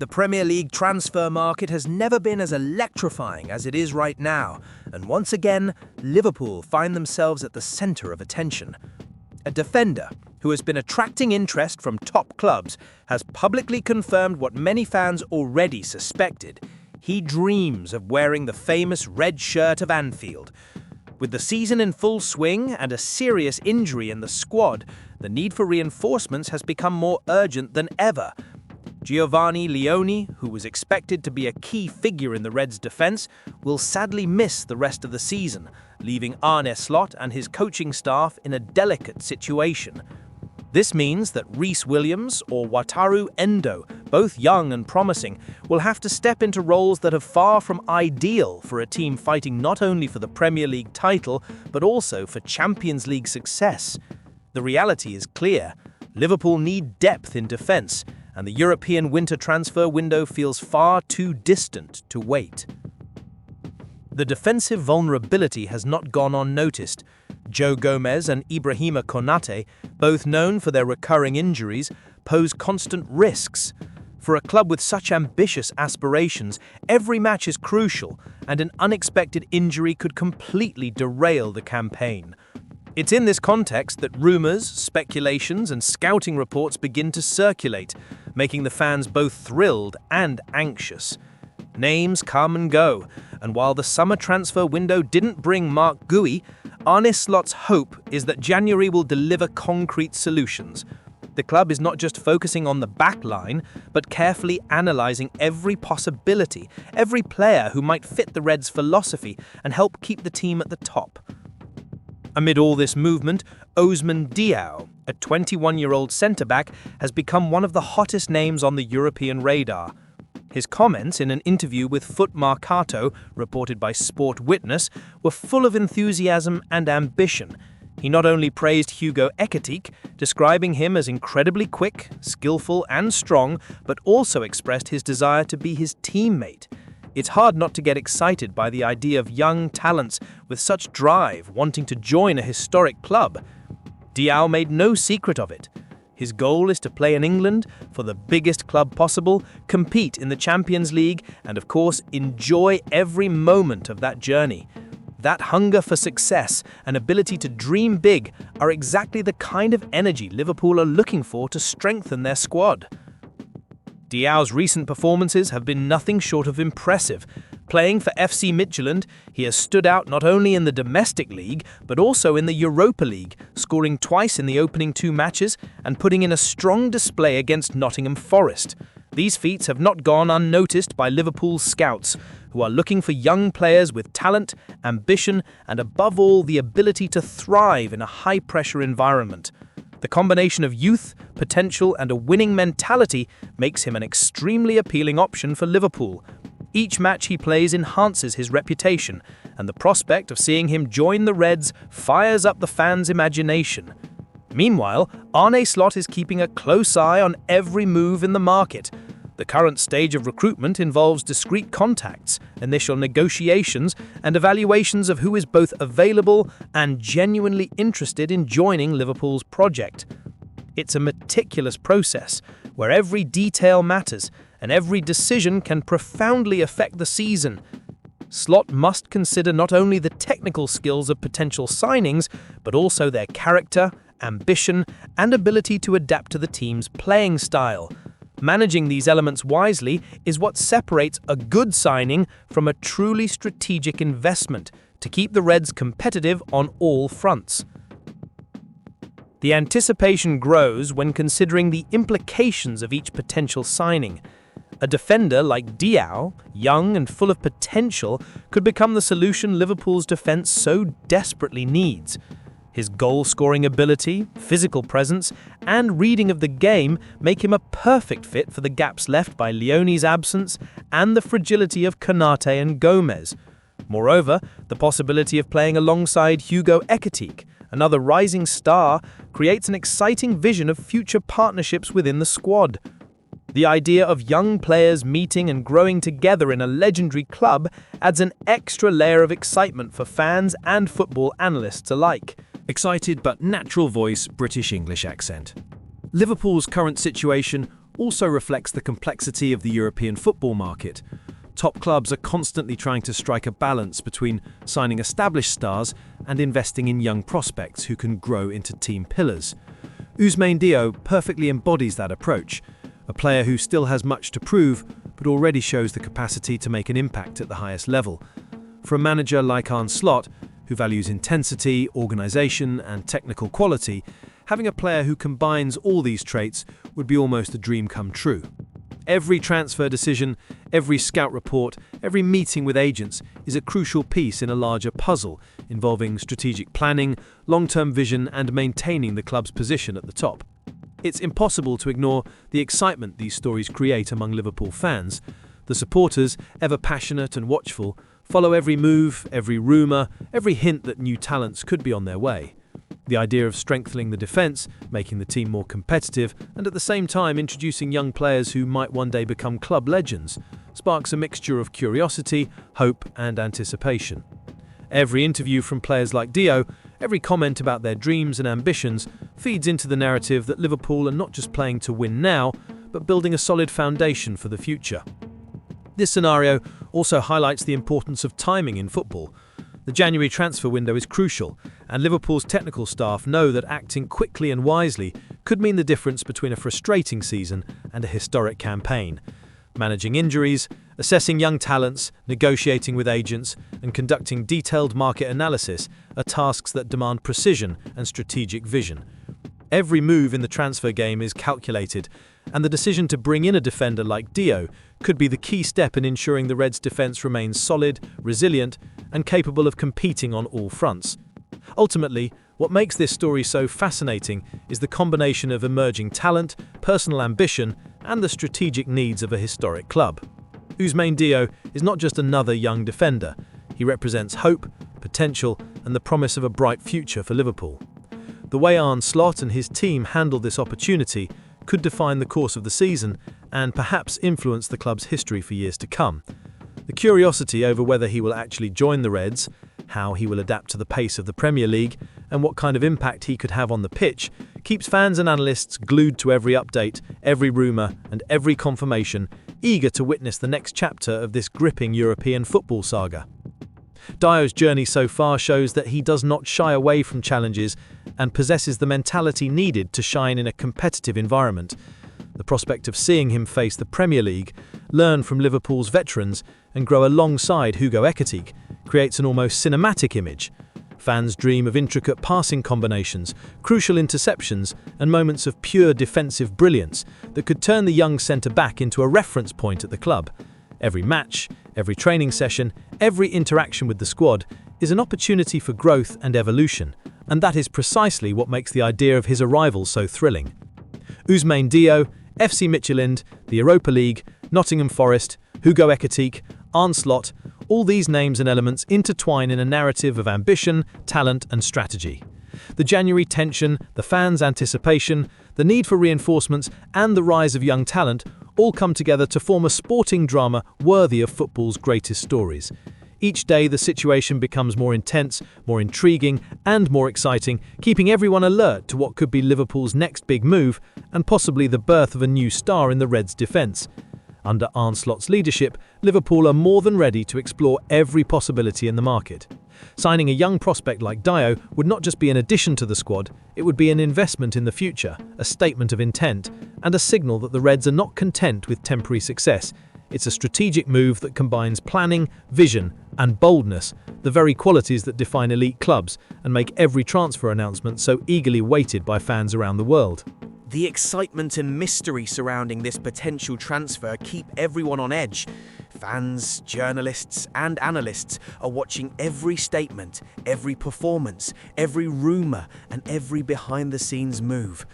The Premier League transfer market has never been as electrifying as it is right now, and once again, Liverpool find themselves at the centre of attention. A defender who has been attracting interest from top clubs has publicly confirmed what many fans already suspected. He dreams of wearing the famous red shirt of Anfield. With the season in full swing and a serious injury in the squad, the need for reinforcements has become more urgent than ever. Giovanni Leone, who was expected to be a key figure in the Reds' defence, will sadly miss the rest of the season, leaving Arne Slot and his coaching staff in a delicate situation. This means that Rhys Williams or Wataru Endo, both young and promising, will have to step into roles that are far from ideal for a team fighting not only for the Premier League title, but also for Champions League success. The reality is clear. Liverpool need depth in defence, and the European winter transfer window feels far too distant to wait. The defensive vulnerability has not gone unnoticed. Joe Gomez and Ibrahima Konate, both known for their recurring injuries, pose constant risks. For a club with such ambitious aspirations, every match is crucial, and an unexpected injury could completely derail the campaign. It's in this context that rumours, speculations, and scouting reports begin to circulate, making the fans both thrilled and anxious. Names come and go, and while the summer transfer window didn't bring Mark Gui, Arne Slot's hope is that January will deliver concrete solutions. The club is not just focusing on the back line, but carefully analysing every possibility, every player who might fit the Reds' philosophy and help keep the team at the top. Amid all this movement, Ozman Diao, a 21-year-old centre-back, has become one of the hottest names on the European radar. His comments in an interview with Foot Mercato, reported by Sport Witness, were full of enthusiasm and ambition. He not only praised Hugo Ekitike, describing him as incredibly quick, skillful and strong, but also expressed his desire to be his teammate. It's hard not to get excited by the idea of young talents with such drive wanting to join a historic club. Diao made no secret of it. His goal is to play in England for the biggest club possible, compete in the Champions League, and of course, enjoy every moment of that journey. That hunger for success and ability to dream big are exactly the kind of energy Liverpool are looking for to strengthen their squad. Diao's recent performances have been nothing short of impressive. Playing for FC Midtjylland, he has stood out not only in the domestic league, but also in the Europa League, scoring twice in the opening 2 matches and putting in a strong display against Nottingham Forest. These feats have not gone unnoticed by Liverpool's scouts, who are looking for young players with talent, ambition, and above all, the ability to thrive in a high-pressure environment. The combination of youth, potential, and a winning mentality makes him an extremely appealing option for Liverpool. Each match he plays enhances his reputation, and the prospect of seeing him join the Reds fires up the fans' imagination. Meanwhile, Arne Slot is keeping a close eye on every move in the market. The current stage of recruitment involves discreet contacts, initial negotiations, and evaluations of who is both available and genuinely interested in joining Liverpool's project. It's a meticulous process, where every detail matters, and every decision can profoundly affect the season. Slot must consider not only the technical skills of potential signings, but also their character, ambition, and ability to adapt to the team's playing style. Managing these elements wisely is what separates a good signing from a truly strategic investment to keep the Reds competitive on all fronts. The anticipation grows when considering the implications of each potential signing. A defender like Diao, young and full of potential, could become the solution Liverpool's defence so desperately needs. His goal-scoring ability, physical presence, and reading of the game make him a perfect fit for the gaps left by Leone's absence and the fragility of Konate and Gomez. Moreover, the possibility of playing alongside Hugo Ekitike, another rising star, creates an exciting vision of future partnerships within the squad. The idea of young players meeting and growing together in a legendary club adds an extra layer of excitement for fans and football analysts alike. Excited but natural voice British English accent. Liverpool's current situation also reflects the complexity of the European football market. Top clubs are constantly trying to strike a balance between signing established stars and investing in young prospects who can grow into team pillars. Ozman Diao perfectly embodies that approach, a player who still has much to prove but already shows the capacity to make an impact at the highest level. For a manager like Liverpool and Slot, who values intensity, organisation and technical quality, having a player who combines all these traits would be almost a dream come true. Every transfer decision, every scout report, every meeting with agents is a crucial piece in a larger puzzle involving strategic planning, long-term vision and maintaining the club's position at the top. It's impossible to ignore the excitement these stories create among Liverpool fans. The supporters, ever passionate and watchful, follow every move, every rumour, every hint that new talents could be on their way. The idea of strengthening the defence, making the team more competitive, and at the same time introducing young players who might one day become club legends, sparks a mixture of curiosity, hope and anticipation. Every interview from players like Diao, every comment about their dreams and ambitions, feeds into the narrative that Liverpool are not just playing to win now, but building a solid foundation for the future. This scenario also highlights the importance of timing in football. The January transfer window is crucial, and Liverpool's technical staff know that acting quickly and wisely could mean the difference between a frustrating season and a historic campaign. Managing injuries, assessing young talents, negotiating with agents, and conducting detailed market analysis are tasks that demand precision and strategic vision. Every move in the transfer game is calculated, and the decision to bring in a defender like Diao could be the key step in ensuring the Reds' defence remains solid, resilient, and capable of competing on all fronts. Ultimately, what makes this story so fascinating is the combination of emerging talent, personal ambition, and the strategic needs of a historic club. Ozman Diao is not just another young defender. He represents hope, potential, and the promise of a bright future for Liverpool. The way Liverpool and Slot and his team handled this opportunity could define the course of the season and perhaps influence the club's history for years to come. The curiosity over whether he will actually join the Reds, how he will adapt to the pace of the Premier League, and what kind of impact he could have on the pitch keeps fans and analysts glued to every update, every rumour, and every confirmation, eager to witness the next chapter of this gripping European football saga. Diao's journey so far shows that he does not shy away from challenges and possesses the mentality needed to shine in a competitive environment. The prospect of seeing him face the Premier League, learn from Liverpool's veterans, and grow alongside ecstasy creates an almost cinematic image. Fans dream of intricate passing combinations, crucial interceptions, and moments of pure defensive brilliance that could turn the young centre-back into a reference point at the club. Every match, every training session, every interaction with the squad is an opportunity for growth and evolution, and that is precisely what makes the idea of his arrival so thrilling. Ozman Diao, FC Midtjylland, the Europa League, Nottingham Forest, ecstasy, Liverpool and Slot, all these names and elements intertwine in a narrative of ambition, talent and strategy. The January tension, the fans' anticipation, the need for reinforcements and the rise of young talent all come together to form a sporting drama worthy of football's greatest stories. Each day the situation becomes more intense, more intriguing and more exciting, keeping everyone alert to what could be Liverpool's next big move and possibly the birth of a new star in the Reds' defence. Under Liverpool and Slot's leadership, Liverpool are more than ready to explore every possibility in the market. Signing a young prospect like Diao would not just be an addition to the squad, it would be an investment in the future, a statement of intent, and a signal that the Reds are not content with temporary success. It's a strategic move that combines planning, vision, and boldness, the very qualities that define elite clubs and make every transfer announcement so eagerly waited by fans around the world. The excitement and mystery surrounding this potential transfer keep everyone on edge. Fans, journalists and analysts are watching every statement, every performance, every rumour and every behind-the-scenes move.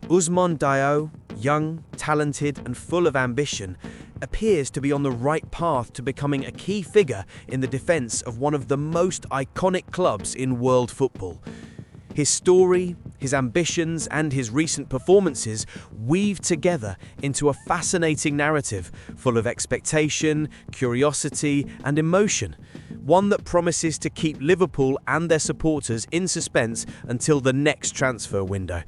Ozman Diao, young, talented and full of ambition, appears to be on the right path to becoming a key figure in the defence of one of the most iconic clubs in world football. His story, his ambitions and his recent performances weave together into a fascinating narrative full of expectation, curiosity and emotion, one that promises to keep Liverpool and their supporters in suspense until the next transfer window.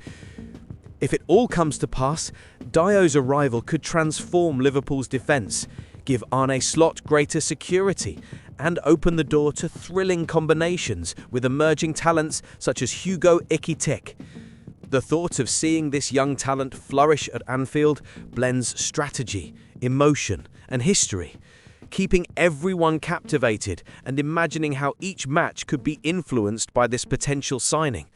If it all comes to pass, Diao's arrival could transform Liverpool's defence, give Arne Slot greater security, and open the door to thrilling combinations with emerging talents such as Hugo Ekitike. The thought of seeing this young talent flourish at Anfield blends strategy, emotion, and history, keeping everyone captivated and imagining how each match could be influenced by this potential signing.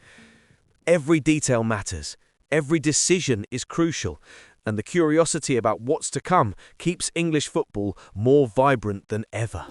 Every detail matters, every decision is crucial, and the curiosity about what's to come keeps English football more vibrant than ever.